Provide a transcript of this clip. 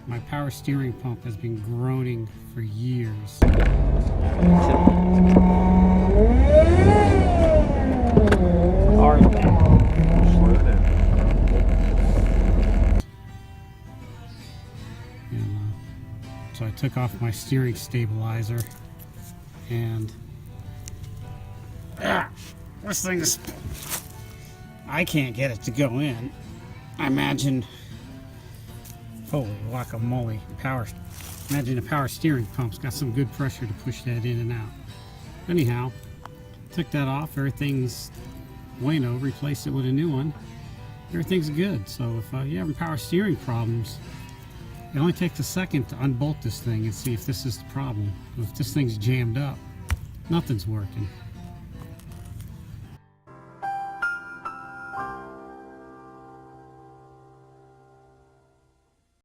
My power steering pump has been groaning for years. So I took off my steering stabilizer, and this thing is, I can't get it to go in. I imagine, holy guacamole, imagine the power steering pump's got some good pressure to push that in and out. Anyhow, took that off, everything's bueno, replaced it with a new one. Everything's good. So if you're having power steering problems, it only takes a second to unbolt this thing and see if this is the problem. If this thing's jammed up, nothing's working.